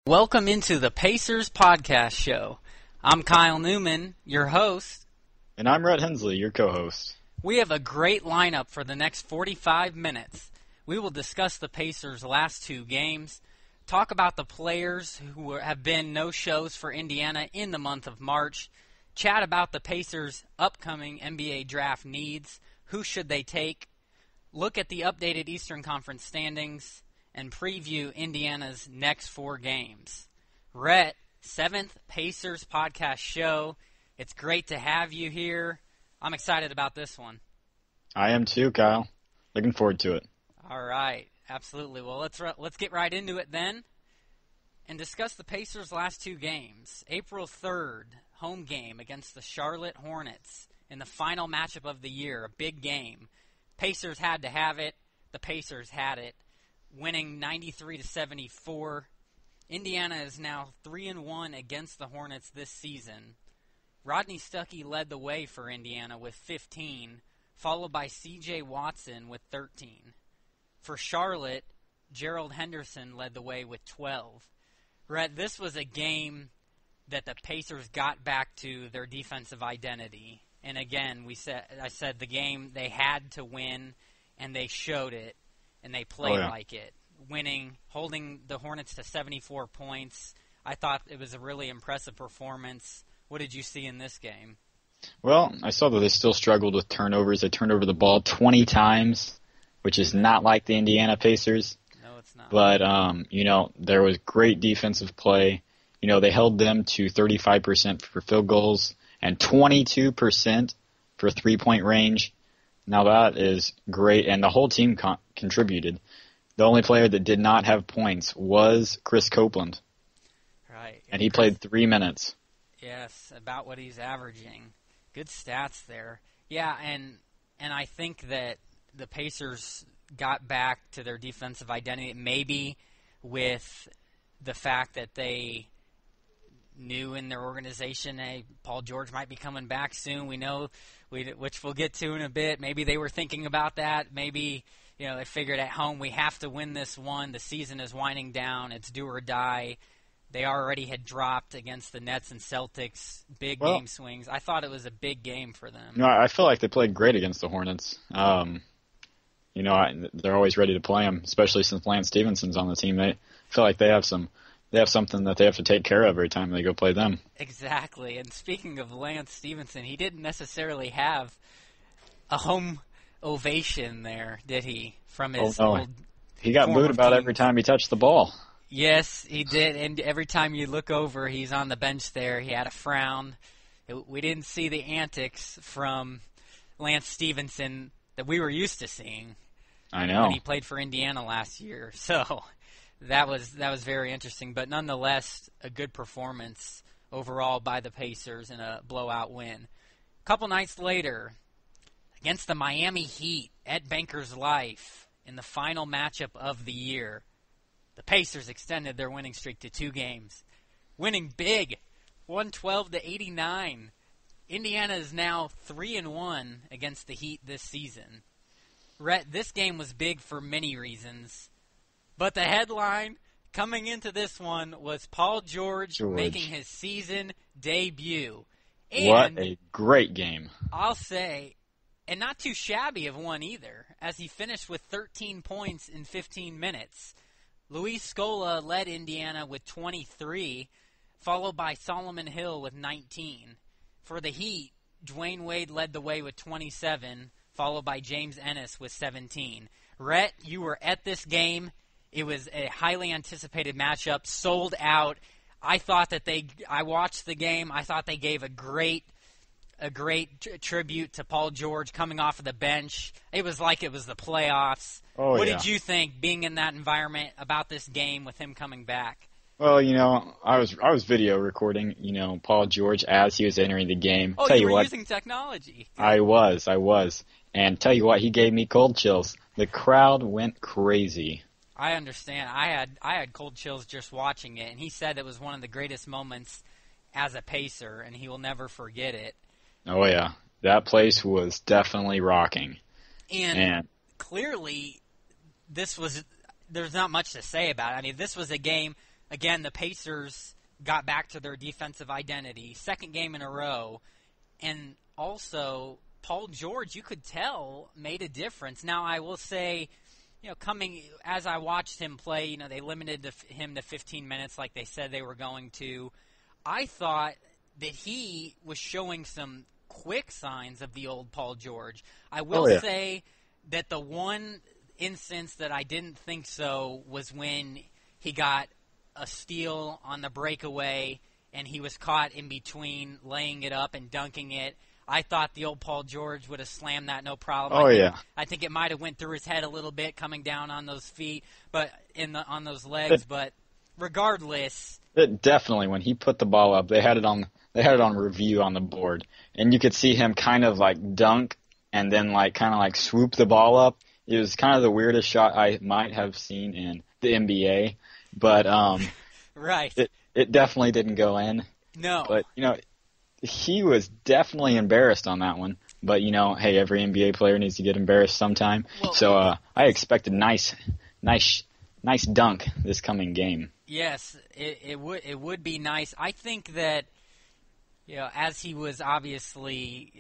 Welcome into the Pacers Podcast Show. I'm Kyle Newman, your host. And I'm Rhett Hensley, your co-host. We have a great lineup for the next 45 minutes. We will discuss the Pacers' last two games, talk about the players who have been no-shows for Indiana in the month of March, chat about the Pacers' upcoming NBA draft needs, who should they take, look at the updated Eastern Conference standings, and preview Indiana's next four games. Rhett, 7th Pacers Podcast Show. It's great to have you here. I'm excited about this one. I am too, Kyle. Looking forward to it. All right, absolutely. Well, let's get right into it then and discuss the Pacers' last two games. April 3rd, home game against the Charlotte Hornets in the final matchup of the year, a big game. Pacers had to have it. The Pacers had it, winning 93-74. Indiana is now 3-1 against the Hornets this season. Rodney Stuckey led the way for Indiana with 15, followed by C.J. Watson with 13. For Charlotte, Gerald Henderson led the way with 12. Rhett, this was a game that the Pacers got back to their defensive identity. And again, I said the game they had to win, and they showed it. And they played like it, winning, holding the Hornets to 74 points. I thought it was a really impressive performance. What did you see in this game? Well, I saw that they still struggled with turnovers. They turned over the ball 20 times, which is not like the Indiana Pacers. No, it's not. But, there was great defensive play. They held them to 35% for field goals and 22% for three-point range. Now that is great, and the whole team contributed. The only player that did not have points was Chris Copeland. Right. And he played 3 minutes. Yes, about what he's averaging. Good stats there. Yeah, and I think that the Pacers got back to their defensive identity, maybe with the fact that they knew in their organization, hey, Paul George might be coming back soon. We know, which we'll get to in a bit. Maybe they were thinking about that. Maybe, they figured at home we have to win this one. The season is winding down. It's do or die. They already had dropped against the Nets and Celtics, game swings. I thought it was a big game for them. I feel like they played great against the Hornets. They're always ready to play them, especially since Lance Stephenson's on the team. They feel like they have something that they have to take care of every time they go play them. Exactly. And speaking of Lance Stephenson, he didn't necessarily have a home ovation there, did he? From his old he got booed about team. Every time he touched the ball. Yes, he did. And every time you look over, he's on the bench there. He had a frown. We didn't see the antics from Lance Stephenson that we were used to seeing. I know. When he played for Indiana last year. So that was very interesting, but nonetheless, a good performance overall by the Pacers in a blowout win. A couple nights later, against the Miami Heat at Bankers Life in the final matchup of the year, the Pacers extended their winning streak to 2 games, winning big, 112-89. Indiana is now 3-1 against the Heat this season. Rhett, this game was big for many reasons. But the headline coming into this one was Paul George making his season debut. And what a great game. I'll say, and not too shabby of one either, as he finished with 13 points in 15 minutes. Luis Scola led Indiana with 23, followed by Solomon Hill with 19. For the Heat, Dwayne Wade led the way with 27, followed by James Ennis with 17. Rhett, you were at this game. It was a highly anticipated matchup, sold out. I watched the game. I thought they gave a great tribute to Paul George coming off of the bench. It was like it was the playoffs. What did you think, being in that environment, about this game with him coming back? Well, I was video recording, Paul George as he was entering the game. Oh, you were using technology. I was. And tell you what, he gave me cold chills. The crowd went crazy. I understand. I had cold chills just watching it, and he said it was one of the greatest moments as a Pacer, and he will never forget it. Oh, yeah. That place was definitely rocking. And clearly, there's not much to say about it. I mean, this was a game again, the Pacers got back to their defensive identity, second game in a row, and also Paul George, you could tell, made a difference. Now, I will say, coming as I watched him play, they limited him to 15 minutes like they said they were going to. I thought that he was showing some quick signs of the old Paul George. I will say that the one instance that I didn't think so was when he got a steal on the breakaway and he was caught in between laying it up and dunking it. I thought the old Paul George would have slammed that no problem. I think it might have went through his head a little bit coming down on those feet, but on those legs. But regardless, it definitely, when he put the ball up, they had it on review on the board, and you could see him kind of like dunk and then kind of swoop the ball up. It was kind of the weirdest shot I might have seen in the NBA, but right. It definitely didn't go in. No. But he was definitely embarrassed on that one. But hey, every NBA player needs to get embarrassed sometime. Well, so I expect a nice dunk this coming game. Yes, it would be nice. I think that as he was obviously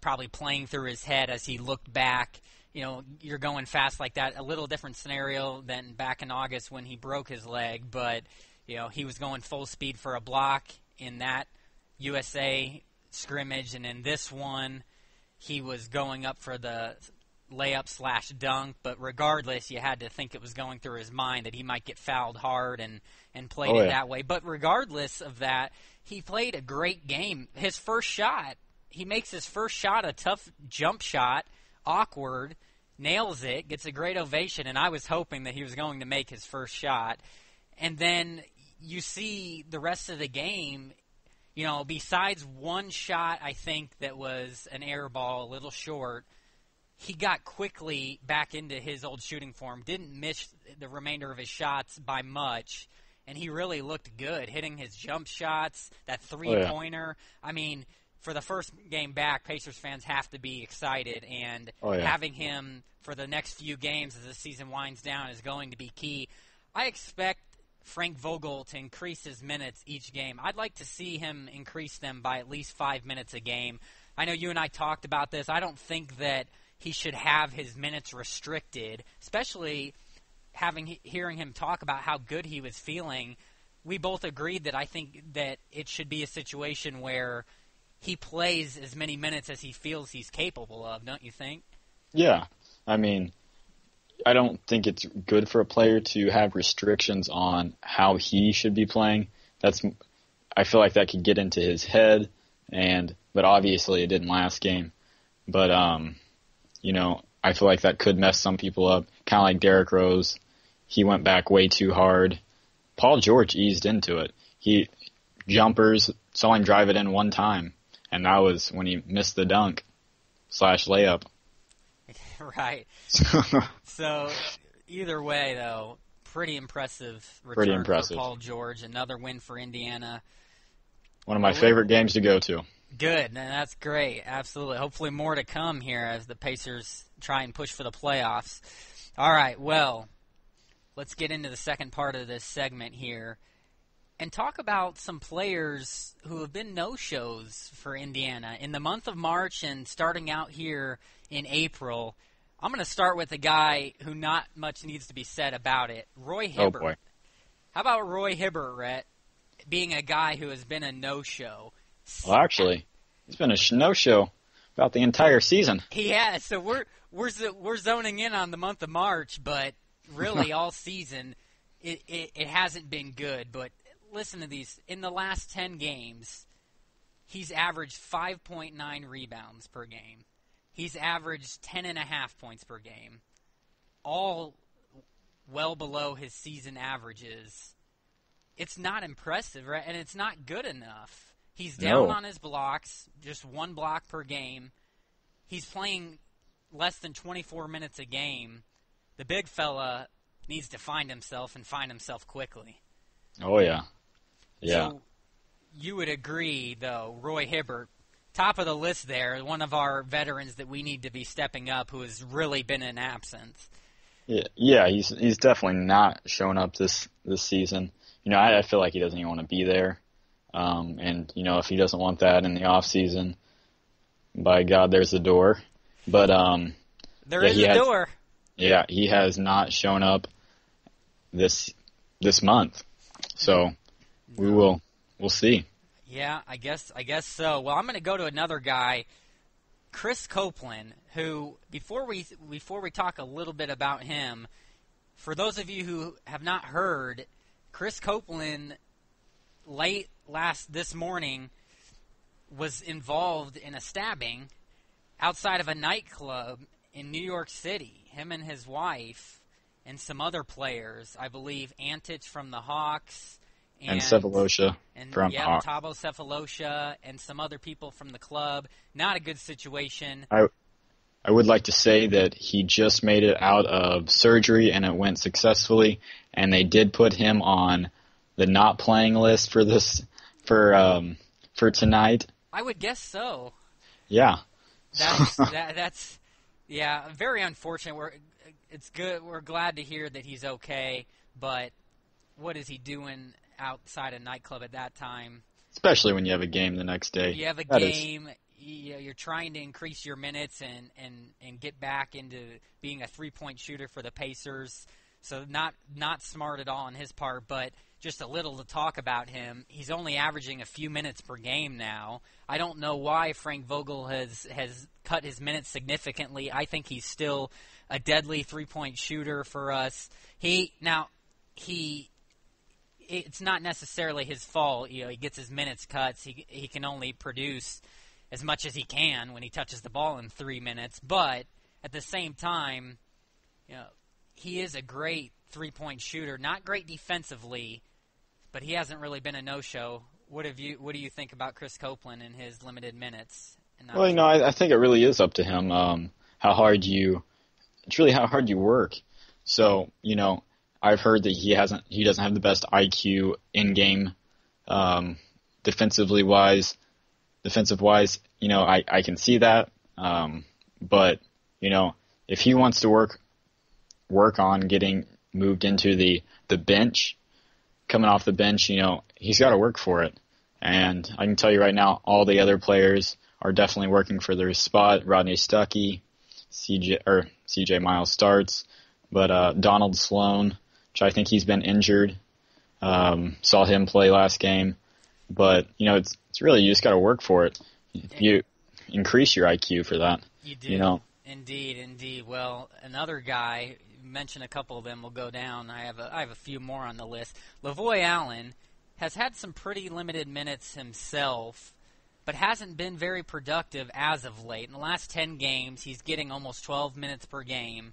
probably playing through his head as he looked back. You're going fast like that. A little different scenario than back in August when he broke his leg, but he was going full speed for a block in that USA scrimmage, and in this one, he was going up for the layup/dunk. But regardless, you had to think it was going through his mind that he might get fouled hard and played it that way. But regardless of that, he played a great game. His first shot, he makes his first shot a tough jump shot. Awkward, nails it, gets a great ovation, and I was hoping that he was going to make his first shot. And then you see the rest of the game, besides one shot, I think, that was an air ball, a little short, he got quickly back into his old shooting form, didn't miss the remainder of his shots by much, and he really looked good, hitting his jump shots, that three-pointer. I mean, for the first game back, Pacers fans have to be excited, and having him for the next few games as the season winds down is going to be key. I expect Frank Vogel to increase his minutes each game. I'd like to see him increase them by at least 5 minutes a game. I know you and I talked about this. I don't think that he should have his minutes restricted, especially hearing him talk about how good he was feeling. We both agreed that I think that it should be a situation where he plays as many minutes as he feels he's capable of, don't you think? Yeah. I mean, I don't think it's good for a player to have restrictions on how he should be playing. I feel like that could get into his head, but obviously it didn't last game. But, I feel like that could mess some people up, kind of like Derrick Rose. He went back way too hard. Paul George eased into it. Jumpers, saw him drive it in one time. And that was when he missed the dunk/layup. Right. So, either way, though, pretty impressive return for Paul George. Another win for Indiana. One of my favorite games to go to. Good. That's great. Absolutely. Hopefully more to come here as the Pacers try and push for the playoffs. All right, well, let's get into the second part of this segment here and talk about some players who have been no-shows for Indiana. In the month of March and starting out here in April, I'm going to start with a guy who not much needs to be said about it, Roy Hibbert. Oh, boy. How about Roy Hibbert, Rhett, being a guy who has been a no-show? Well, actually, he's been a no-show about the entire season. He has. So we're zoning in on the month of March, but really all season it hasn't been good. But listen to these. In the last 10 games, he's averaged 5.9 rebounds per game. He's averaged 10.5 points per game, all well below his season averages. It's not impressive, right? And it's not good enough. He's down on his blocks, just one block per game. He's playing less than 24 minutes a game. The big fella needs to find himself and find himself quickly. Oh, yeah. Yeah. So you would agree, though, Roy Hibbert, top of the list there, one of our veterans that we need to be stepping up who has really been in absence. Yeah, he's definitely not shown up this season. I feel like he doesn't even want to be there. And if he doesn't want that in the off season, by God, there's the door. But There is a door. Yeah, he has not shown up this month. So we'll see. Yeah, I guess so. Well, I'm going to go to another guy, Chris Copeland, who before we talk a little bit about him, for those of you who have not heard, Chris Copeland late this morning was involved in a stabbing outside of a nightclub in New York City. Him and his wife and some other players, I believe Antich from the Hawks and Sefolosha from Hawks. Thabo Sefolosha and some other people from the club. Not a good situation. I would like to say that he just made it out of surgery and it went successfully, and they did put him on the not playing list for tonight. I would guess so. Yeah. That's very unfortunate. It's good. We're glad to hear that he's okay, but what is he doing outside a nightclub at that time? Especially when you have a game the next day. You have a game. You're trying to increase your minutes and get back into being a three-point shooter for the Pacers. So not smart at all on his part, but just a little to talk about him. He's only averaging a few minutes per game now. I don't know why Frank Vogel has cut his minutes significantly. I think he's still a deadly three-point shooter for us. It's not necessarily his fault. He gets his minutes cut. He can only produce as much as he can when he touches the ball in 3 minutes. But at the same time, he is a great three-point shooter. Not great defensively, but he hasn't really been a no-show. What do you think about Chris Copeland and his limited minutes? Well, I think it really is up to him. It's really how hard you work. So, I've heard that he doesn't have the best IQ in game, defensive wise. I can see that. But if he wants to work on getting moved into the bench, coming off the bench, he's got to work for it. And I can tell you right now, all the other players are definitely working for their spot. Rodney Stuckey, CJ Miles starts, but Donald Sloan, which I think he's been injured, saw him play last game. But it's really, you just got to work for it. You increase your IQ for that. You do. Indeed. Well, another guy, you mentioned a couple of them will go down. I have a few more on the list. Lavoy Allen has had some pretty limited minutes himself, but hasn't been very productive as of late. In the last 10 games, he's getting almost 12 minutes per game,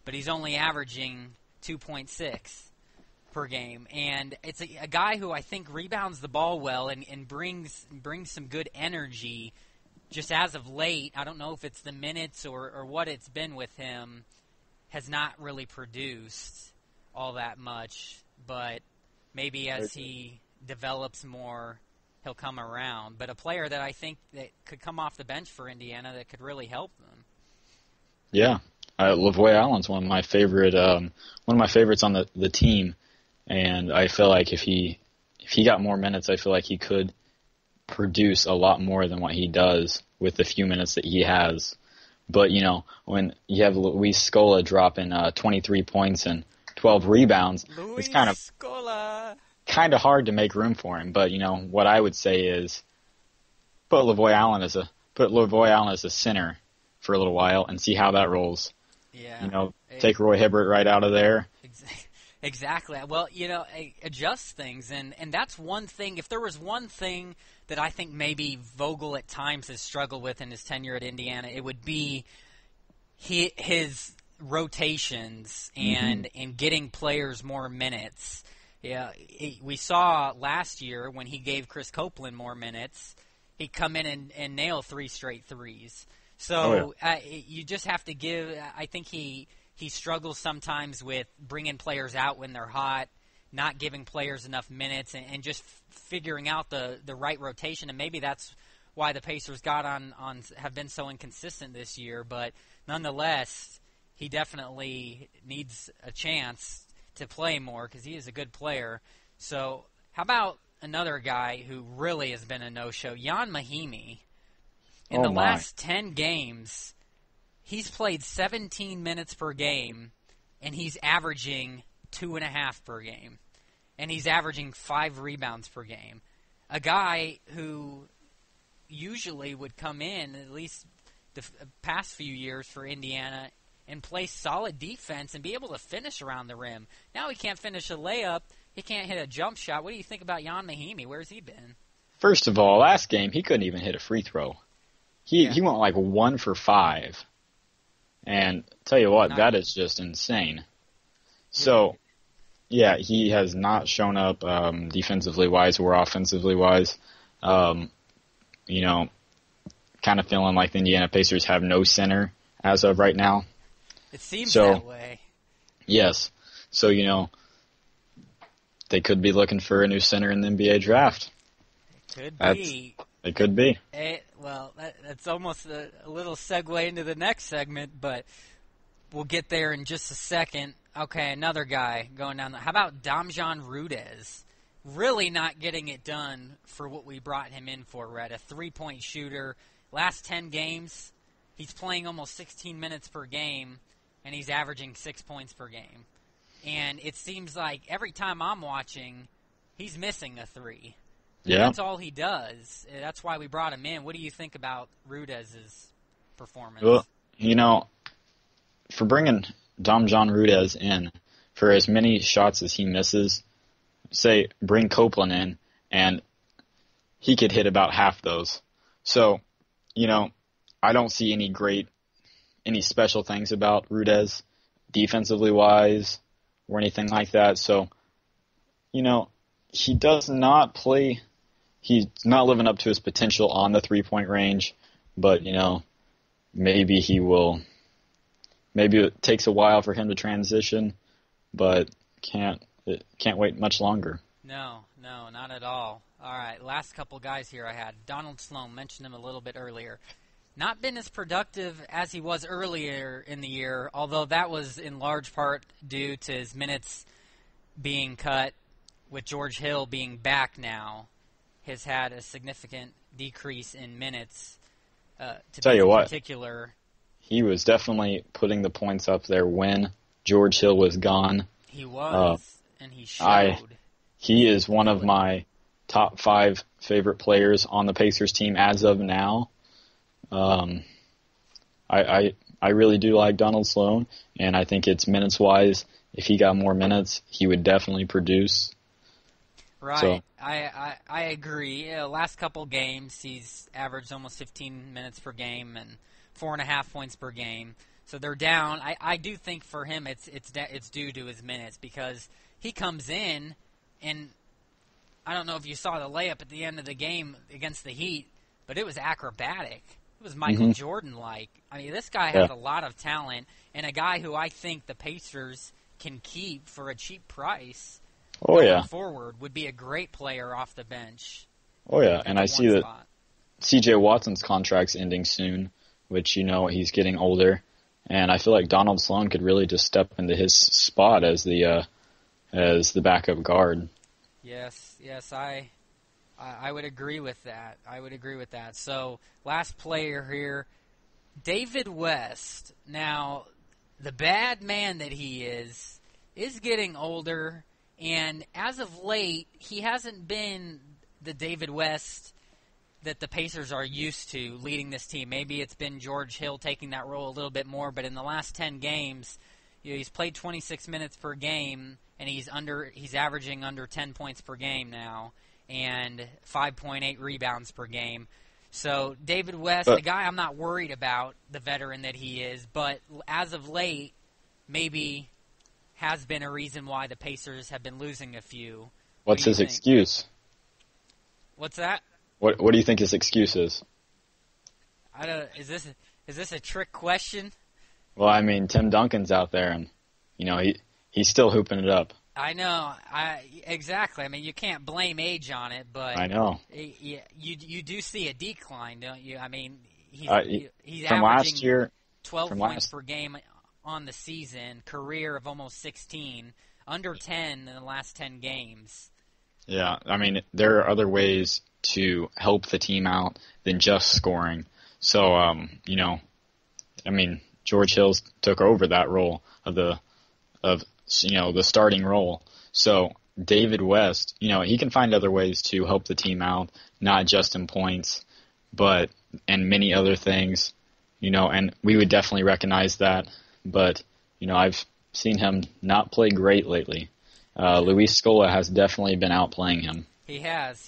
but he's only averaging 2.6 per game. And it's a guy who I think rebounds the ball well and brings some good energy. Just as of late, I don't know if it's the minutes or what it's been with him, has not really produced all that much. But maybe as he develops more, he'll come around. But a player that I think that could come off the bench for Indiana that could really help them. Yeah, Lavoy Allen's one of my favorites on the team, and I feel like if he got more minutes, I feel like he could produce a lot more than what he does with the few minutes that he has. But when you have Luis Scola dropping 23 points and 12 rebounds, it's kind of hard to make room for him. But what I would say is put Lavoy Allen as a center for a little while and see how that rolls. Yeah. Take Roy Hibbert right out of there. Exactly. Well, adjust things, and that's one thing. If there was one thing that I think maybe Vogel at times has struggled with in his tenure at Indiana, it would be his rotations and getting players more minutes. Yeah, we saw last year when he gave Chris Copeland more minutes, he'd come in and nail 3 straight threes. So you just have to give. I think he struggles sometimes with bringing players out when they're hot, not giving players enough minutes, and just figuring out the right rotation. And maybe that's why the Pacers have been so inconsistent this year. But nonetheless, he definitely needs a chance to play more because he is a good player. So how about another guy who really has been a no-show, Jan Mahimi? In the last 10 games, he's played 17 minutes per game, and he's averaging 2.5 per game. And he's averaging 5 rebounds per game. A guy who usually would come in, at least the past few years for Indiana, and play solid defense and be able to finish around the rim. Now he can't finish a layup. He can't hit a jump shot. What do you think about Jan Mahimi? Where's he been? First of all, last game, he couldn't even hit a free throw. He went like 1 for 5. And tell you what, that is just insane. So, yeah, he has not shown up defensively wise or offensively wise. You know, kind of feeling like the Indiana Pacers have no center as of right now. It seems that way. Yes. So, you know, they could be looking for a new center in the NBA draft. It could be. It could be. Well, that's almost a little segue into the next segment, but we'll get there in just a second. Okay, another guy going down. How about Damjan Rudez? Really not getting it done for what we brought him in for, Red. A three-point shooter. Last 10 games, he's playing almost 16 minutes per game, and he's averaging 6 points per game. And it seems like every time I'm watching, he's missing a three. Yeah. That's all he does. That's why we brought him in. What do you think about Rudez's performance? Well, you know, for bringing Damjan Rudez in, for as many shots as he misses, say, bring Copeland in, and he could hit about half those. So, you know, I don't see any special things about Rudez, defensively wise, or anything like that. So, you know, he does not play, he's not living up to his potential on the three-point range, but, you know, maybe it takes a while for him to transition, but can't wait much longer. No, not at all. All right, last couple guys here I had. Donald Sloan, mentioned him a little bit earlier. Not been as productive as he was earlier in the year, although that was in large part due to his minutes being cut, with George Hill being back now. Has had a significant decrease in minutes. Tell you what, particular, he was definitely putting the points up there when George Hill was gone. He was, and he showed. He is one of my top 5 favorite players on the Pacers team as of now. I really do like Donald Sloan, and I think it's minutes-wise. If he got more minutes, he would definitely produce. Right. So, I agree. Last couple games, he's averaged almost 15 minutes per game and 4.5 points per game. So they're down. I do think for him it's due to his minutes, because he comes in, and I don't know if you saw the layup at the end of the game against the Heat, but it was acrobatic. It was Michael Jordan-like. I mean, this guy has a lot of talent, and a guy who I think the Pacers can keep for a cheap price. Going forward would be a great player off the bench. Oh, yeah, and I see that C.J. Watson's contract's ending soon, which, you know, he's getting older. And I feel like Donald Sloan could really just step into his spot as the backup guard. Yes, I would agree with that. So, last player here, David West. Now, the bad man that he is getting older, and as of late, he hasn't been the David West that the Pacers are used to leading this team. Maybe it's been George Hill taking that role a little bit more, but in the last 10 games, you know, he's played 26 minutes per game, and he's averaging under 10 points per game now, and 5.8 rebounds per game. So David West, the guy I'm not worried about, the veteran that he is, but as of late, maybe has been a reason why the Pacers have been losing a few. What's his excuse? What's that? What do you think his excuse is? Is this a trick question? Well, I mean, Tim Duncan's out there, and you know he's still hooping it up. I know. Exactly. I mean, you can't blame age on it, but I know. You do see a decline, don't you? I mean, he's from averaging last year, 12 points per game on the season, career of almost 16, under 10 in the last 10 games. Yeah, I mean, there are other ways to help the team out than just scoring. So, I mean, George Hills took over that role of the starting role. So David West, he can find other ways to help the team out, not just in points, but and many other things, and we would definitely recognize that. But I've seen him not play great lately. Luis Scola has definitely been outplaying him. He has.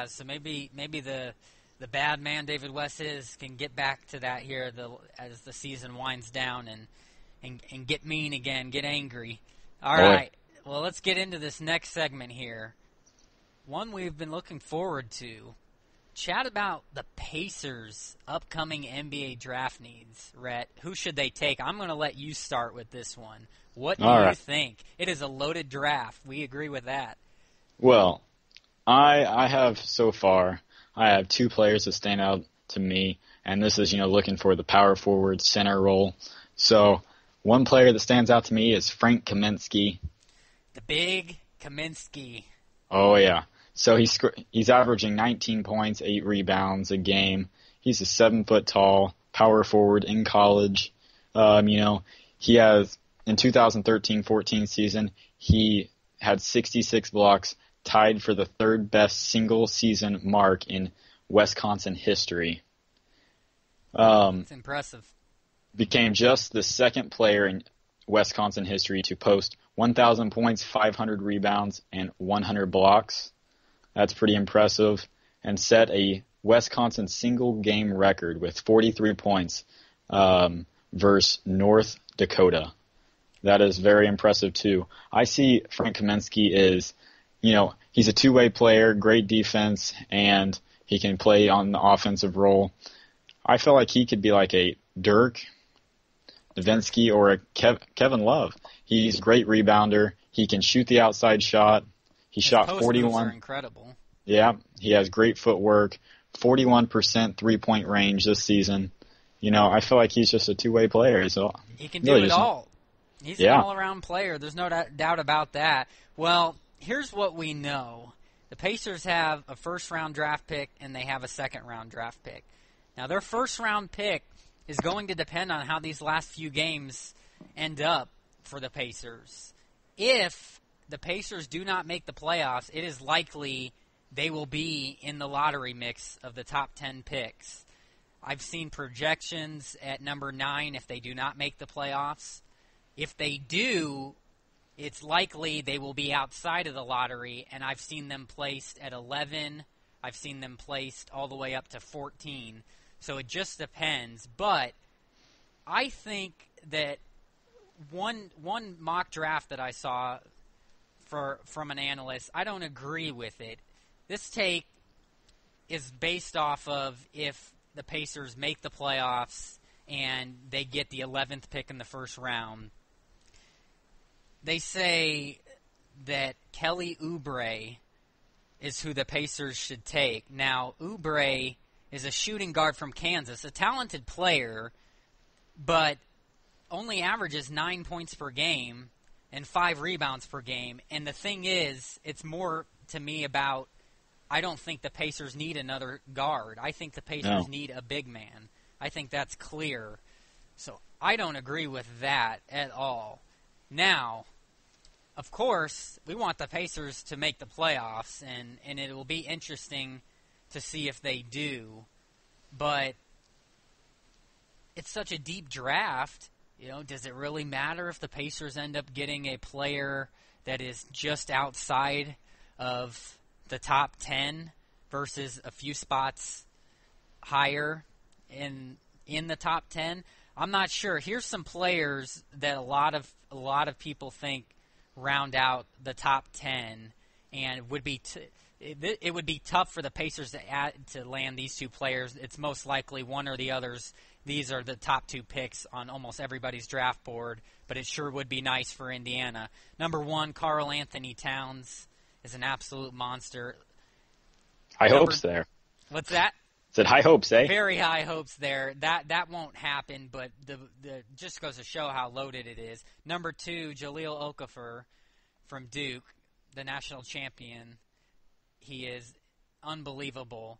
So maybe the bad man David West can get back to that here as the season winds down and get mean again, get angry. All right. Well, let's get into this next segment here. One we've been looking forward to. Chat about the Pacers' upcoming NBA draft needs. Rhett, who should they take? I'm going to let you start with this one. What do you think? It is a loaded draft. We agree with that. Well, I have so far, I have two players that stand out to me, and this is, looking for the power forward center role. So one player that stands out to me is Frank Kaminsky. The big Kaminsky. Oh, yeah. So he's averaging 19 points, 8 rebounds a game. He's a 7 foot tall power forward in college. He has, in 2013-14 season, he had 66 blocks, tied for the third best single season mark in Wisconsin history. It's impressive. Became just the second player in Wisconsin history to post 1,000 points, 500 rebounds, and 100 blocks. That's pretty impressive. And set a Wisconsin single-game record with 43 points versus North Dakota. That is very impressive, too. I see Frank Kaminsky is, he's a two-way player, great defense, and he can play on the offensive role. I feel like he could be like a Dirk Nowitzki or a Kevin Love. He's a great rebounder. He can shoot the outside shot. He shot 41. Moves are incredible. Yeah, he has great footwork. 41% three-point range this season. I feel like he's just a two-way player. So he can do it all. He's an all-around player. There's no doubt about that. Well, here's what we know. The Pacers have a first-round draft pick, and they have a second-round draft pick. Now, their first-round pick is going to depend on how these last few games end up for the Pacers. If the Pacers do not make the playoffs, it is likely they will be in the lottery mix of the top 10 picks. I've seen projections at number 9 if they do not make the playoffs. If they do, it's likely they will be outside of the lottery, and I've seen them placed at 11. I've seen them placed all the way up to 14. So it just depends. But I think that one mock draft that I saw from an analyst, I don't agree with it. This take is based off of if the Pacers make the playoffs and they get the 11th pick in the first round. They say that Kelly Oubre is who the Pacers should take. Now, Oubre is a shooting guard from Kansas, a talented player, but only averages 9 points per game and 5 rebounds per game. And the thing is, it's more to me about I don't think the Pacers need another guard. I think the Pacers need a big man. I think that's clear. So I don't agree with that at all. Now, of course, we want the Pacers to make the playoffs, and it will be interesting to see if they do. But it's such a deep draft. Does it really matter if the Pacers end up getting a player that is just outside of the top 10 versus a few spots higher in the top 10? I'm not sure. Here's some players that a lot of people think round out the top 10, and it would be tough for the Pacers to land these two players. It's most likely one or the others. These are the top 2 picks on almost everybody's draft board, but it sure would be nice for Indiana. Number 1, Karl Anthony Towns is an absolute monster. High hopes there. What's that? Said high hopes, eh? Very high hopes there. That won't happen, but the just goes to show how loaded it is. Number 2, Jahlil Okafor from Duke, the national champion. He is unbelievable.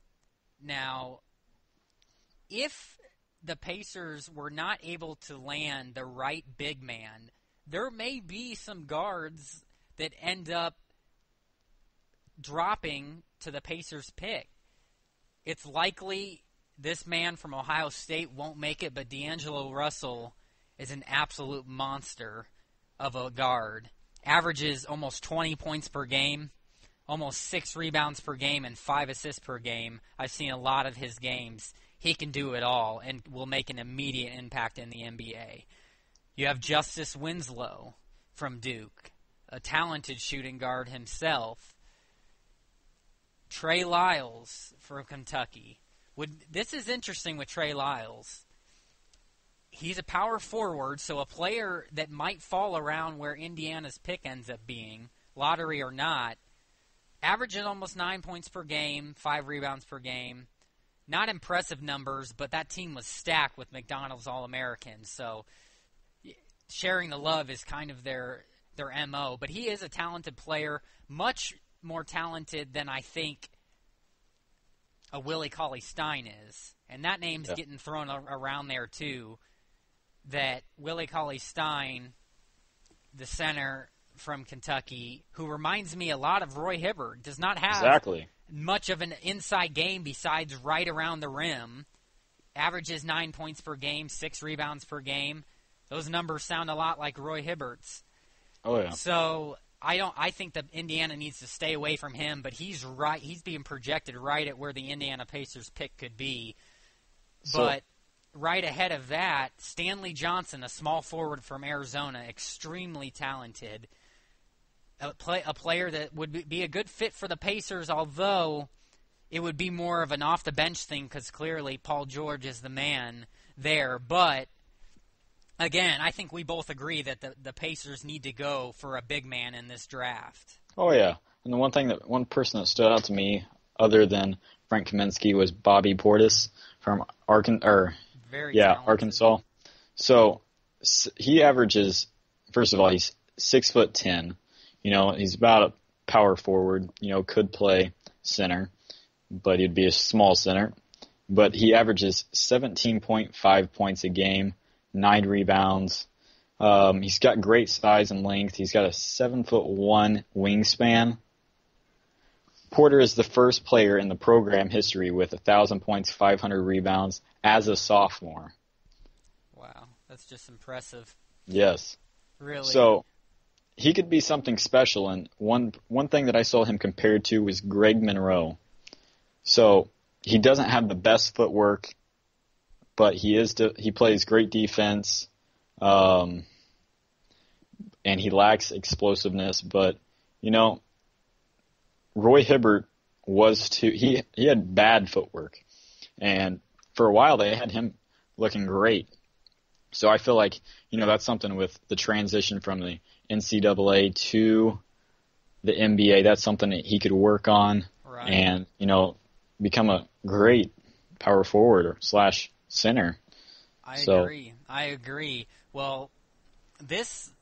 Now, if the Pacers were not able to land the right big man, there may be some guards that end up dropping to the Pacers pick. It's likely this man from Ohio State won't make it, but D'Angelo Russell is an absolute monster of a guard. Averages almost 20 points per game, almost 6 rebounds per game, and 5 assists per game. I've seen a lot of his games. He can do it all and will make an immediate impact in the NBA. You have Justice Winslow from Duke, a talented shooting guard himself. Trey Lyles from Kentucky. This is interesting with Trey Lyles. He's a power forward, so a player that might fall around where Indiana's pick ends up being, lottery or not, averages almost 9 points per game, 5 rebounds per game. Not impressive numbers, but that team was stacked with McDonald's All-Americans, so sharing the love is kind of their MO. But he is a talented player, much more talented than I think a Willie Cauley-Stein is. And that name's getting thrown around there too, that Willie Cauley-Stein, the center from Kentucky, who reminds me a lot of Roy Hibbert, does not have much of an inside game besides right around the rim. Averages 9 points per game, 6 rebounds per game. Those numbers sound a lot like Roy Hibbert's. Oh yeah. So I think that Indiana needs to stay away from him, but he's right. He's being projected right at where the Indiana Pacers pick could be. But right ahead of that, Stanley Johnson, a small forward from Arizona, extremely talented. A player that would be a good fit for the Pacers, although it would be more of an off-the-bench thing because clearly Paul George is the man there. But, again, I think we both agree that the Pacers need to go for a big man in this draft. Oh, yeah. And the one person that stood out to me other than Frank Kaminsky was Bobby Portis from Arkansas. So he averages, first of all, he's 6'10". You know, he's about a power forward. You know, could play center, but he'd be a small center. But he averages 17.5 points a game, 9 rebounds. He's got great size and length. He's got a 7'1" wingspan. Porter is the first player in the program history with 1,000 points, 500 rebounds as a sophomore. Wow, that's just impressive. Yes. Really? So he could be something special, and one thing that I saw him compared to was Greg Monroe. So he doesn't have the best footwork, but he plays great defense, and he lacks explosiveness. But you know, Roy Hibbert he had bad footwork, and for a while they had him looking great. So I feel like, you know, that's something with the transition from the NCAA to the NBA. That's something that he could work on and, you know, become a great power forward or / center. I agree. Well, this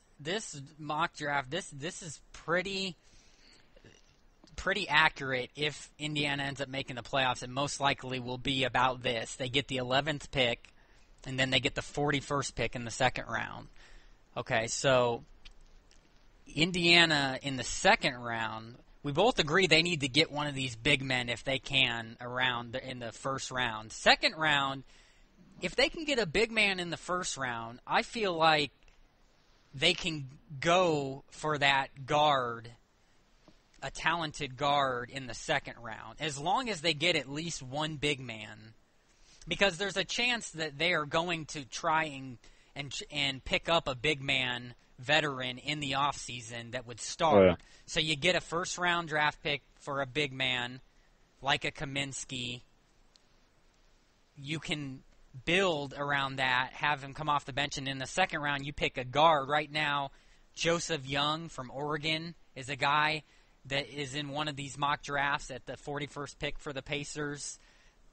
mock draft, this is pretty accurate. If Indiana ends up making the playoffs, it most likely will be about this. They get the 11th pick, and then they get the 41st pick in the second round. Okay, so Indiana in the second round, we both agree they need to get one of these big men if they can in the first round. Second round, if they can get a big man in the first round, I feel like they can go for that guard, a talented guard in the second round, as long as they get at least one big man. Because there's a chance that they are going to try and pick up a big man veteran in the offseason that would start. Oh, yeah. So you get a first-round draft pick for a big man, like a Kaminsky. You can build around that, have him come off the bench, and in the second round you pick a guard. Right now, Joseph Young from Oregon is a guy that is in one of these mock drafts at the 41st pick for the Pacers.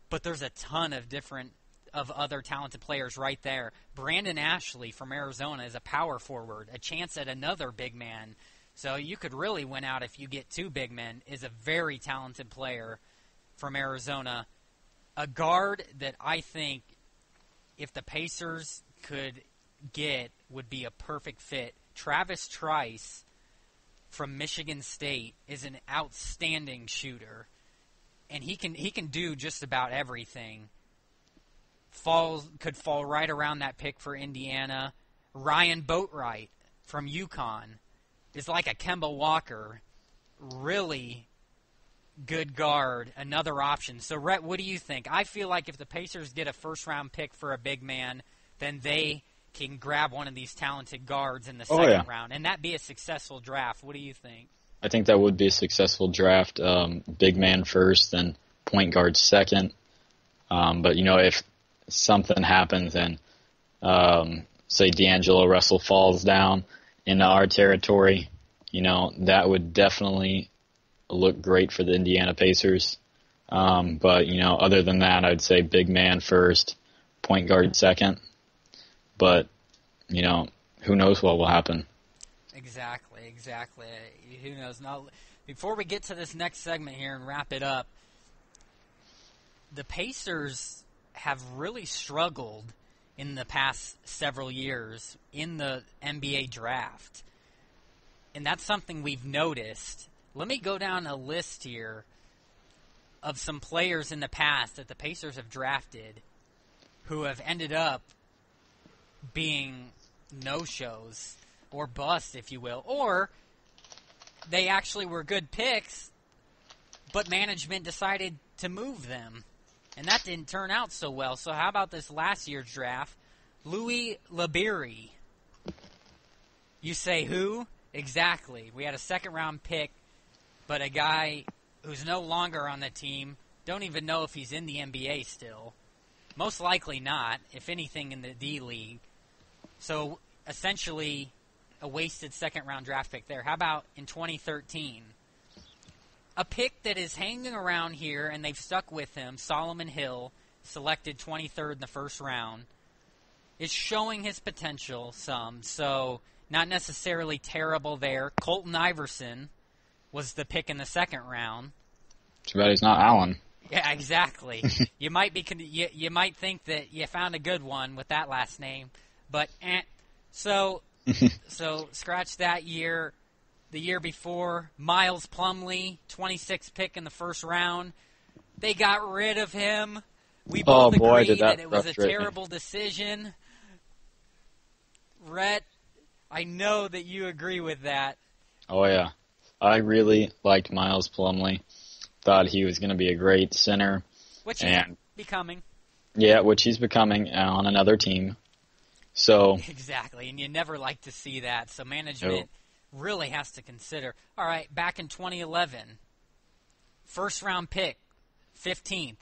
But there's a ton of other talented players right there. Brandon Ashley from Arizona is a power forward, a chance at another big man. So you could really win out if you get 2 big men, is a very talented player from Arizona. A guard that I think if the Pacers could get would be a perfect fit. Travis Trice from Michigan State is an outstanding shooter, and he can do just about everything. Could fall right around that pick for Indiana. Ryan Boatwright from UConn is like a Kemba Walker, really good guard, another option. So, Rhett, what do you think? I feel like if the Pacers get a first-round pick for a big man, then they can grab one of these talented guards in the second round, and that'd be a successful draft. What do you think? I think that would be a successful draft. Big man first, then point guard second. But, if something happens and, say, D'Angelo Russell falls down into our territory, that would definitely look great for the Indiana Pacers. But, other than that, I'd say big man first, point guard second. But, who knows what will happen. Exactly. Who knows? Now, before we get to this next segment here and wrap it up, the Pacers have really struggled in the past several years in the NBA draft. And that's something we've noticed. Let me go down a list here of some players in the past that the Pacers have drafted who have ended up being no-shows or bust, if you will. Or they actually were good picks, but management decided to move them. And that didn't turn out so well. So how about this last year's draft? Louis Labiri. You say who? Exactly. We had a second-round pick, but a guy who's no longer on the team, don't even know if he's in the NBA still. Most likely not, if anything in the D-League. So essentially a wasted second-round draft pick there. How about in 2013? A pick that is hanging around here, and they've stuck with him, Solomon Hill, selected 23rd in the first round, is showing his potential some, so not necessarily terrible there. Colton Iverson was the pick in the second round. Too bad he's not Allen. Yeah, exactly. You might think that you found a good one with that last name, but so scratch that year. The year before, Miles Plumlee, 26th pick in the first round. They got rid of him. We both agreed that it was a terrible decision. Rhett, I know that you agree with that. Oh, yeah. I really liked Miles Plumlee. Thought he was going to be a great center. Which he's becoming. Yeah, which he's becoming on another team. So exactly, and you never like to see that. So management really has to consider. All right, back in 2011, first-round pick, 15th.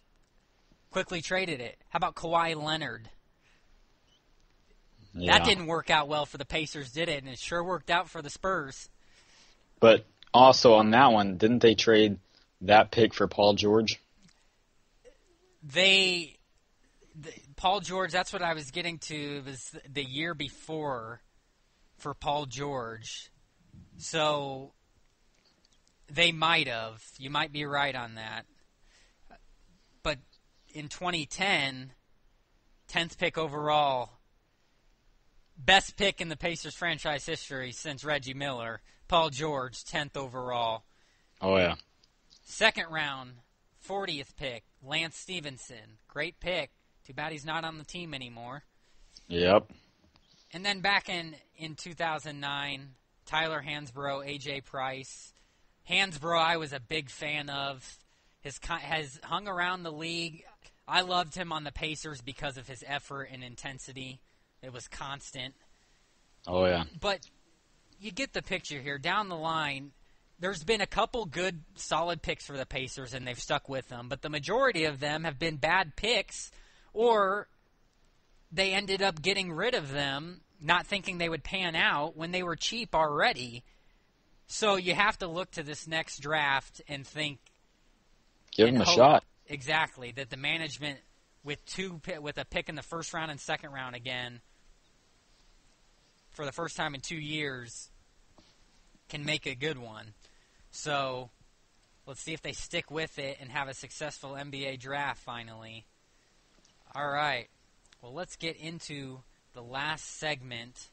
Quickly traded it. How about Kawhi Leonard? Yeah. That didn't work out well for the Pacers, did it? And it sure worked out for the Spurs. But also on that one, didn't they trade that pick for Paul George? Paul George, that's what I was getting to. It was the year before for Paul George. So they might have. You might be right on that. But in 2010, 10th pick overall, best pick in the Pacers franchise history since Reggie Miller, Paul George, 10th overall. Oh, yeah. Second round, 40th pick, Lance Stevenson. Great pick. Too bad he's not on the team anymore. Yep. And then back in 2009, Tyler Hansbrough, A.J. Price. Hansbrough I was a big fan of. Has hung around the league. I loved him on the Pacers because of his effort and intensity. It was constant. Oh, yeah. But you get the picture here. Down the line, there's been a couple good, solid picks for the Pacers, and they've stuck with them. But the majority of them have been bad picks, or they ended up getting rid of them, not thinking they would pan out when they were cheap already. So you have to look to this next draft and think. Give them a shot. Exactly. That the management, with a pick in the first round and second round again, for the first time in 2 years, can make a good one. So let's see if they stick with it and have a successful NBA draft finally. All right. Well, let's get into the last segment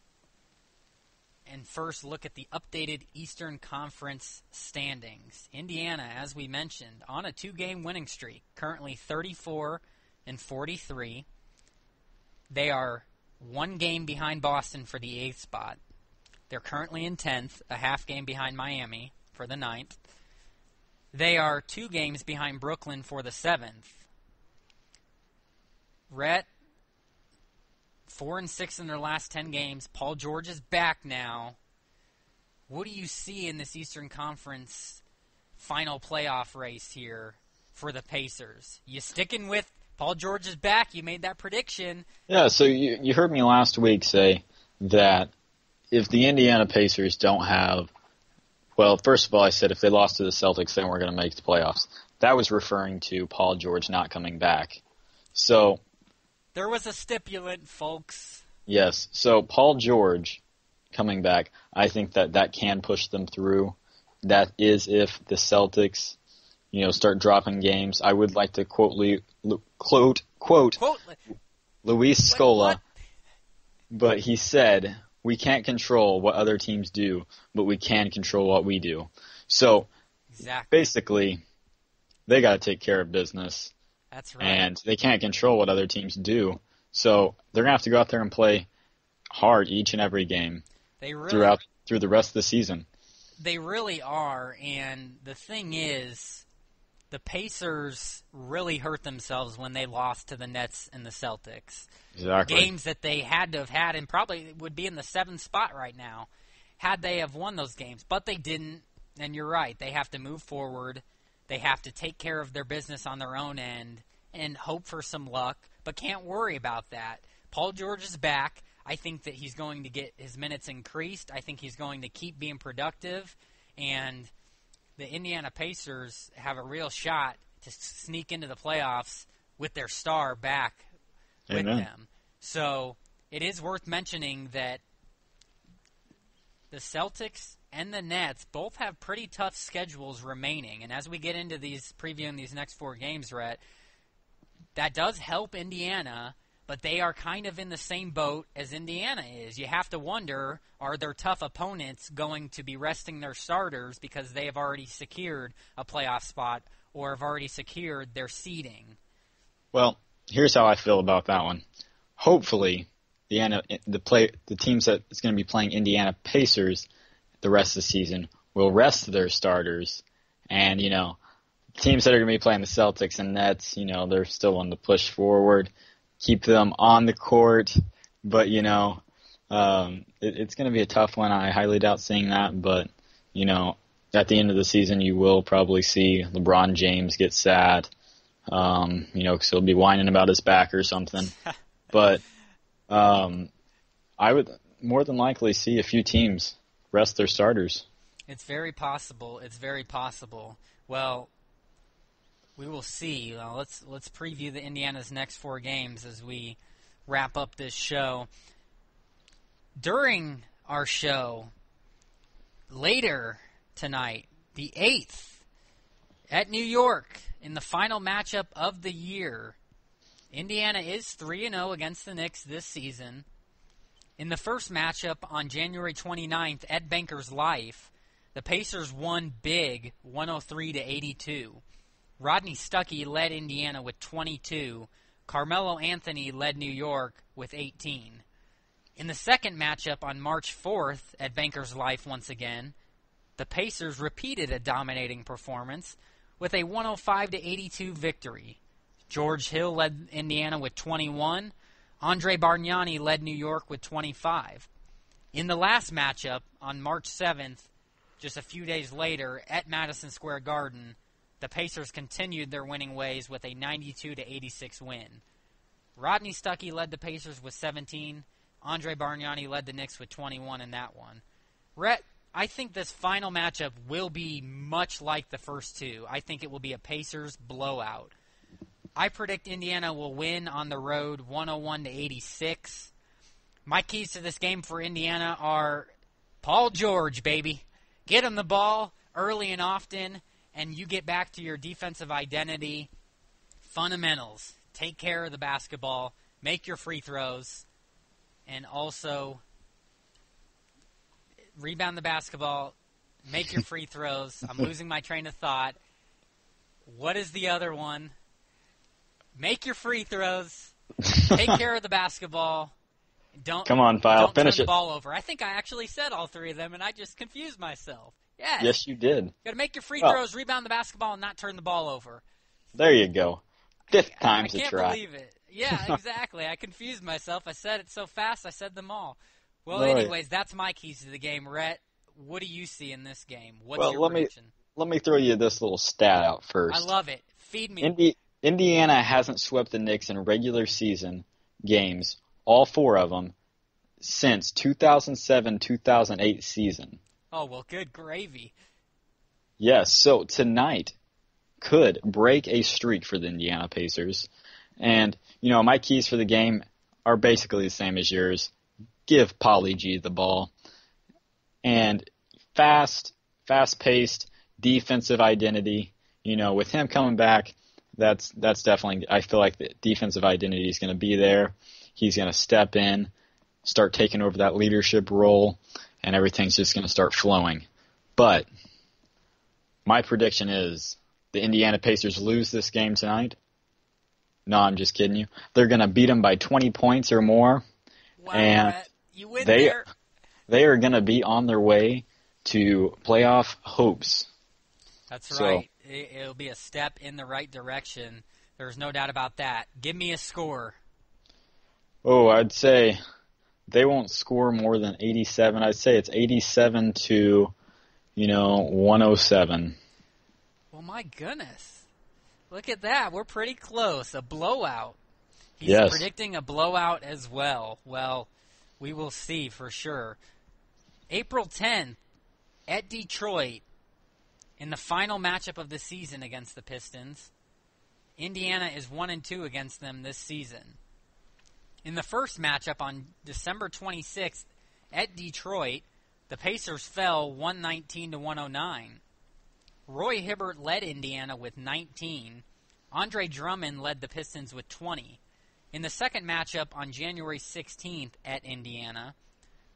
and first look at the updated Eastern Conference standings. Indiana, as we mentioned, on a 2-game winning streak, currently 34-43. They are 1 game behind Boston for the 8th spot. They're currently in 10th, a half game behind Miami for the 9th. They are 2 games behind Brooklyn for the 7th. Rhett, 4-6 in their last 10 games. Paul George is back now. What do you see in this Eastern Conference final playoff race here for the Pacers? You sticking with Paul George is back? You made that prediction. Yeah, so you heard me last week say that if the Indiana Pacers don't have, well, first of all, I said if they lost to the Celtics, they weren't going to make the playoffs. That was referring to Paul George not coming back. So there was a stipulant, folks. Yes, so Paul George coming back, I think that can push them through. That is if the Celtics, start dropping games. I would like to quote Luis Scola, but he said, we can't control what other teams do, but we can control what we do. So basically, they got to take care of business. That's right. And they can't control what other teams do. So they're going to have to go out there and play hard each and every game through the rest of the season. They really are. And the thing is, the Pacers really hurt themselves when they lost to the Nets and the Celtics. Exactly. Games that they had to have had and probably would be in the 7th spot right now had they have won those games. But they didn't. And you're right. They have to move forward. They have to take care of their business on their own end and hope for some luck, but can't worry about that. Paul George is back. I think that he's going to get his minutes increased. I think he's going to keep being productive. And the Indiana Pacers have a real shot to sneak into the playoffs with their star back with them. So it is worth mentioning that the Celtics and the Nets both have pretty tough schedules remaining. And as we get into previewing these next 4 games, Rhett, that does help Indiana, but they are kind of in the same boat as Indiana is. You have to wonder, are their tough opponents going to be resting their starters because they have already secured a playoff spot or have already secured their seeding? Well, here's how I feel about that one. Hopefully, the teams that is going to be playing Indiana Pacers the rest of the season will rest their starters, and teams that are going to be playing the Celtics and Nets, they're still wanting to push forward, keep them on the court, but it's going to be a tough one. I highly doubt seeing that, but at the end of the season you will probably see LeBron James get sad, because he'll be whining about his back or something. But I would more than likely see a few teams rest their starters. It's very possible. Well, we will see. Let's preview the Indiana's next 4 games as we wrap up this show. During our show, later tonight, the 8th, at New York, in the final matchup of the year, Indiana is 3-0 against the Knicks this season. In the first matchup on January 29th at Bankers Life, the Pacers won big, 103-82. Rodney Stuckey led Indiana with 22. Carmelo Anthony led New York with 18. In the second matchup on March 4th at Bankers Life once again, the Pacers repeated a dominating performance with a 105-82 victory. George Hill led Indiana with 21. Andre Bargnani led New York with 25. In the last matchup on March 7th, just a few days later at Madison Square Garden, the Pacers continued their winning ways with a 92-86 win. Rodney Stuckey led the Pacers with 17. Andre Bargnani led the Knicks with 21 in that one. Rhett, I think this final matchup will be much like the first 2. I think it will be a Pacers blowout. I predict Indiana will win on the road 101-86. My keys to this game for Indiana are Paul George, baby. Get them the ball early and often, and you get back to your defensive identity. Fundamentals. Take care of the basketball. Make your free throws. And also rebound the basketball. Make your free throws. I'm losing my train of thought. What is the other one? Make your free throws. Take care of the basketball. Come on, File. Finish turn it. The ball over. I think I actually said all three of them, and I just confused myself. Yes. Yes, you did. Got to make your free throws, rebound the basketball, and not turn the ball over. There you go. Fifth time's a try. I can't believe it. Yeah, exactly. I confused myself. I said it so fast, I said them all. Well, anyways, that's my keys to the game. Rhett, what do you see in this game? What's your prediction? Let me throw you this little stat out first. I love it. Feed me. Indiana hasn't swept the Knicks in regular season games, all four of them, since 2007-2008 season. Oh, well, good gravy. Yes, so tonight could break a streak for the Indiana Pacers. And, my keys for the game are basically the same as yours. Give Pauly G the ball. And fast-paced defensive identity. With him coming back, that's definitely, I feel like the defensive identity is going to be there. He's going to step in, start taking over that leadership role, and everything's just going to start flowing. But my prediction is the Indiana Pacers lose this game tonight. No, I'm just kidding you. They're going to beat them by 20 points or more. Wow, and Rhett, you win there. They are going to be on their way to playoff hopes. That's right. It'll be a step in the right direction. There's no doubt about that. Give me a score. Oh, I'd say they won't score more than 87. I'd say it's 87 to, 107. Well, my goodness. Look at that. We're pretty close. A blowout. He's Yes. predicting a blowout as well. Well, we will see for sure. April 10th at Detroit in the final matchup of the season against the Pistons. Indiana is 1-2 against them this season. In the first matchup on December 26th at Detroit, the Pacers fell 119 to 109. Roy Hibbert led Indiana with 19. Andre Drummond led the Pistons with 20. In the second matchup on January 16th at Indiana,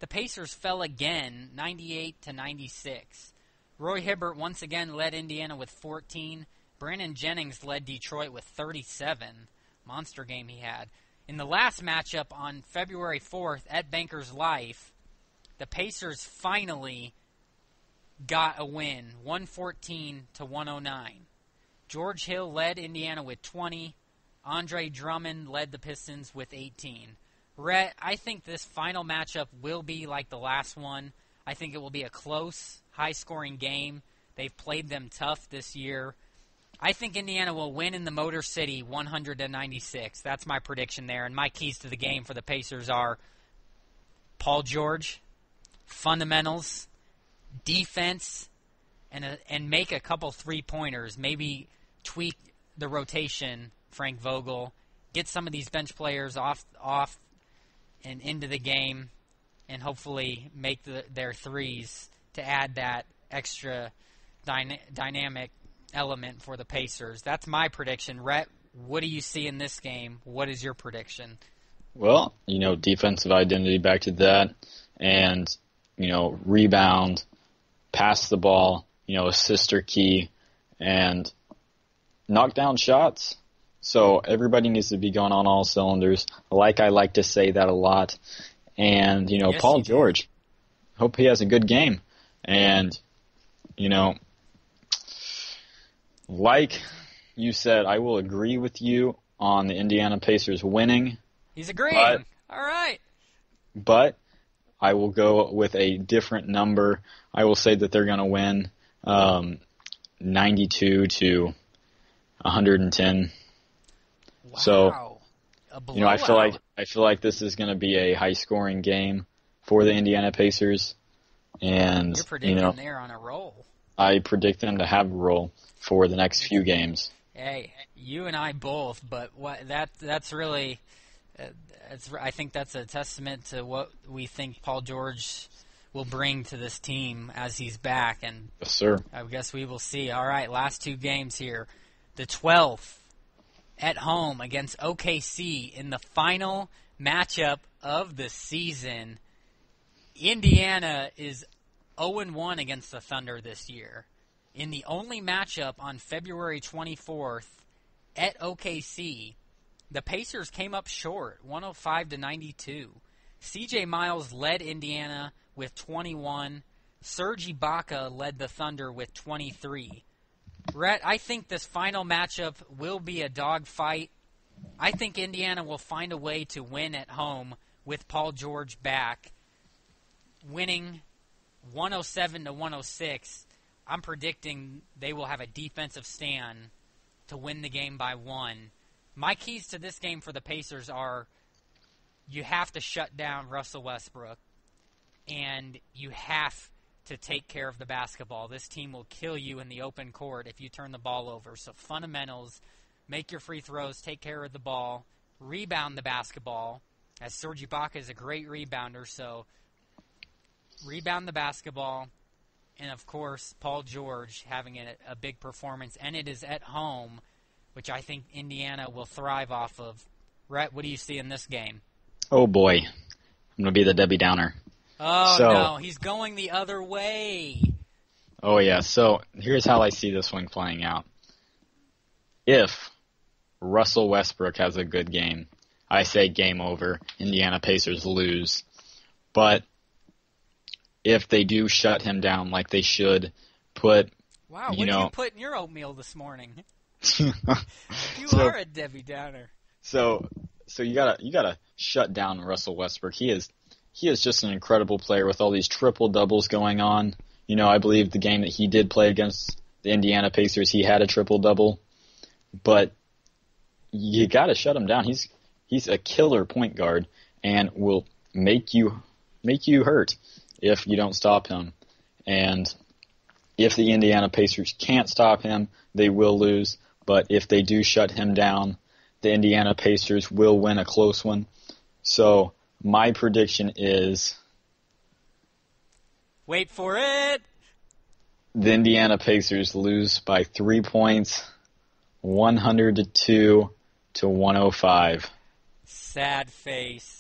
the Pacers fell again 98 to 96. Roy Hibbert once again led Indiana with 14. Brandon Jennings led Detroit with 37. Monster game he had. In the last matchup on February 4th at Bankers Life, the Pacers finally got a win, 114 to 109. George Hill led Indiana with 20. Andre Drummond led the Pistons with 18. Rhett, I think this final matchup will be like the last one. I think it will be a close, high-scoring game. They've played them tough this year. I think Indiana will win in the Motor City 100-96. That's my prediction there. And my keys to the game for the Pacers are Paul George, fundamentals, defense, and make a couple three-pointers. Maybe tweak the rotation, Frank Vogel. Get some of these bench players off and into the game, and hopefully make their threes to add that extra dynamic element for the Pacers. That's my prediction. Rhett, what do you see in this game? What is your prediction? Well, defensive identity, back to that, and, rebound, pass the ball, assist are key, and knock down shots. So everybody needs to be going on all cylinders. I like to say that a lot. And, Yes, Paul you do. George, hope he has a good game. And, like you said, I will agree with you on the Indiana Pacers winning. He's agreeing. All right. But I will go with a different number. I will say that they're going to win 92 to 110. Wow. So, a blowout. I feel like this is going to be a high-scoring game for the Indiana Pacers, and You're predicting they're on a roll. I predict them to have a role for the next few games. Hey, you and I both, but that's really, I think that's a testament to what we think Paul George will bring to this team as he's back. And Yes, sir. I guess we will see. All right, last two games here. The 12th at home against OKC in the final matchup of the season. Indiana is 0-1 against the Thunder this year. In the only matchup on February 24th at OKC, the Pacers came up short, 105-92. C.J. Miles led Indiana with 21. Serge Ibaka led the Thunder with 23. Rhett, I think this final matchup will be a dogfight. I think Indiana will find a way to win at home with Paul George back, winning 107-106. I'm predicting they will have a defensive stand to win the game by 1. My keys to this game for the Pacers are you have to shut down Russell Westbrook, and you have to take care of the basketball. This team will kill you in the open court if you turn the ball over. So fundamentals, make your free throws, take care of the ball, rebound the basketball, as Serge Ibaka is a great rebounder, so rebound the basketball, and of course, Paul George having a big performance, and it is at home, which I think Indiana will thrive off of. Rhett, what do you see in this game? Oh, boy. I'm going to be the Debbie Downer. Oh, no, he's going the other way. Oh, yeah. So here's how I see this one playing out. If Russell Westbrook has a good game, I say game over. Indiana Pacers lose. But if they do shut him down like they should, Wow, what did you put in your oatmeal this morning? You are a Debbie Downer. So you gotta shut down Russell Westbrook. He is just an incredible player with all these triple doubles going on. I believe the game that he did play against the Indiana Pacers, he had a triple double. But you gotta shut him down. He's a killer point guard and will make you hurt if you don't stop him. And if the Indiana Pacers can't stop him, they will lose. But if they do shut him down, the Indiana Pacers will win a close one. So my prediction is... Wait for it! The Indiana Pacers lose by 3 points, 102-105. Sad face.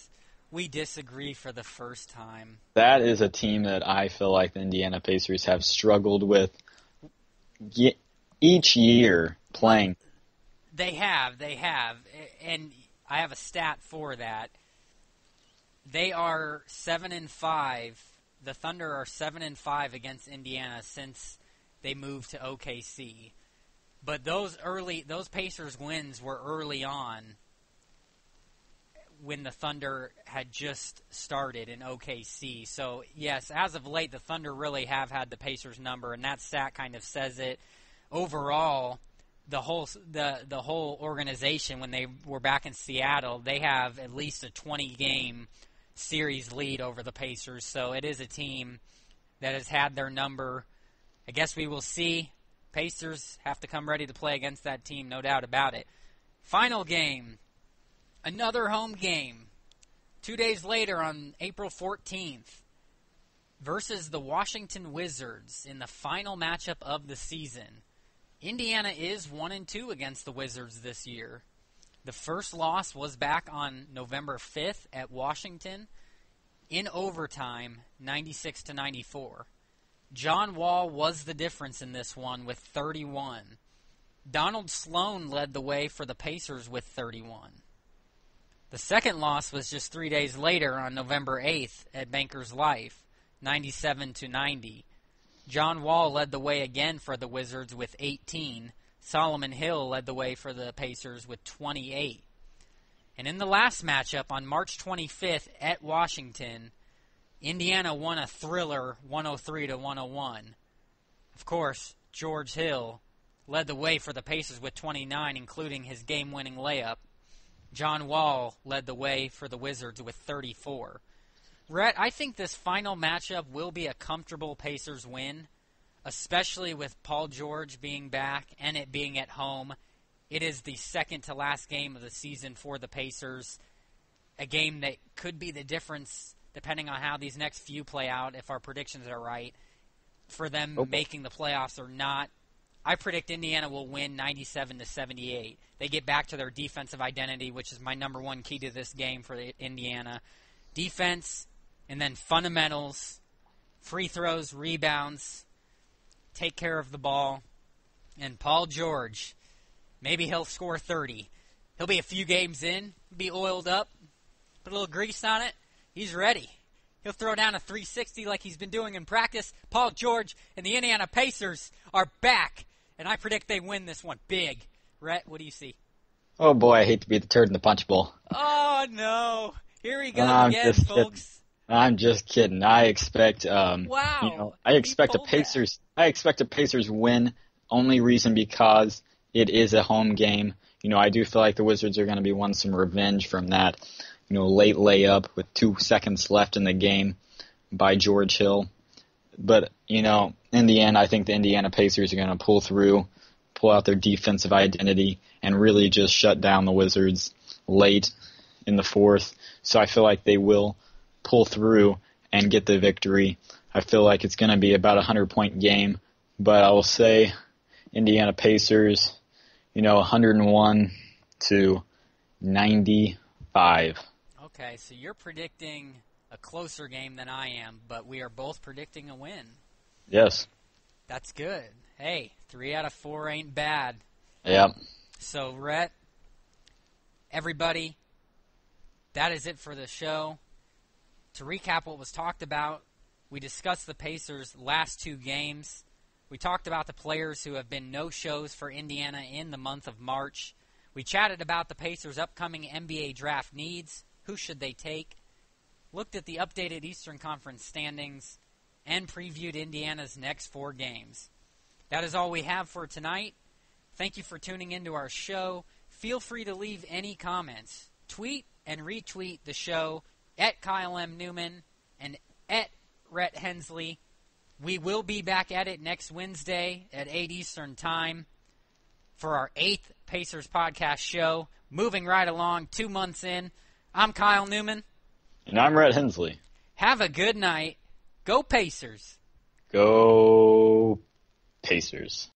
We disagree for the first time. That is a team that I feel like the Indiana Pacers have struggled with each year playing. They have. And I have a stat for that. They are 7-5. The Thunder are 7-5 against Indiana since they moved to OKC. But those Pacers wins were early on when the Thunder had just started in OKC. So, yes, as of late, the Thunder really have had the Pacers number, and that stat kind of says it. Overall, the whole organization, when they were back in Seattle, they have at least a 20-game series lead over the Pacers. So it is a team that has had their number. I guess we will see. Pacers have to come ready to play against that team, no doubt about it. Final game. Another home game, 2 days later on April 14th, versus the Washington Wizards in the final matchup of the season. Indiana is 1-2 against the Wizards this year. The first loss was back on November 5th at Washington in overtime, 96-94. John Wall was the difference in this one with 31. Donald Sloan led the way for the Pacers with 31. The second loss was just 3 days later on November 8th at Bankers Life, 97-90. John Wall led the way again for the Wizards with 18. Solomon Hill led the way for the Pacers with 28. And in the last matchup on March 25th at Washington, Indiana won a thriller 103-101. Of course, George Hill led the way for the Pacers with 29, including his game-winning layup. John Wall led the way for the Wizards with 34. Rhett, I think this final matchup will be a comfortable Pacers win, especially with Paul George being back and it being at home. It is the second to last game of the season for the Pacers, a game that could be the difference depending on how these next few play out, if our predictions are right, for them making the playoffs or not. I predict Indiana will win 97-78. They get back to their defensive identity, which is my number one key to this game for Indiana. Defense, and then fundamentals, free throws, rebounds, take care of the ball. And Paul George, maybe he'll score 30. He'll be a few games in, be oiled up, put a little grease on it. He's ready. He'll throw down a 360 like he's been doing in practice. Paul George and the Indiana Pacers are back, and I predict they win this one big. Rhett, what do you see? Oh, boy, I hate to be the turd in the punch bowl. Oh, no. Here he goes again, folks. I'm just kidding. I expect wow. I expect a Pacers win. Only reason because it is a home game. I do feel like the Wizards are going to be wanting some revenge from that, late layup with 2 seconds left in the game by George Hill. But, in the end, I think the Indiana Pacers are going to pull through, pull out their defensive identity, and really just shut down the Wizards late in the fourth. So I feel like they will pull through and get the victory. I feel like it's going to be about a 100-point game, but I will say Indiana Pacers, 101-95. Okay, so you're predicting a closer game than I am, but we are both predicting a win. Yes. That's good. Hey, 3 out of 4 ain't bad. Yep. So, Rhett, everybody, that is it for the show. To recap what was talked about, we discussed the Pacers' last 2 games. We talked about the players who have been no-shows for Indiana in the month of March. We chatted about the Pacers' upcoming NBA draft needs. Who should they take? Looked at the updated Eastern Conference standings and previewed Indiana's next 4 games. That is all we have for tonight. Thank you for tuning into our show. Feel free to leave any comments. Tweet and retweet the show at Kyle M. Newman and at Rhett Hensley. We will be back at it next Wednesday at 8 Eastern Time for our 8th Pacers podcast show. Moving right along, 2 months in. I'm Kyle Newman. And I'm Rhett Hensley. Have a good night. Go Pacers. Go Pacers.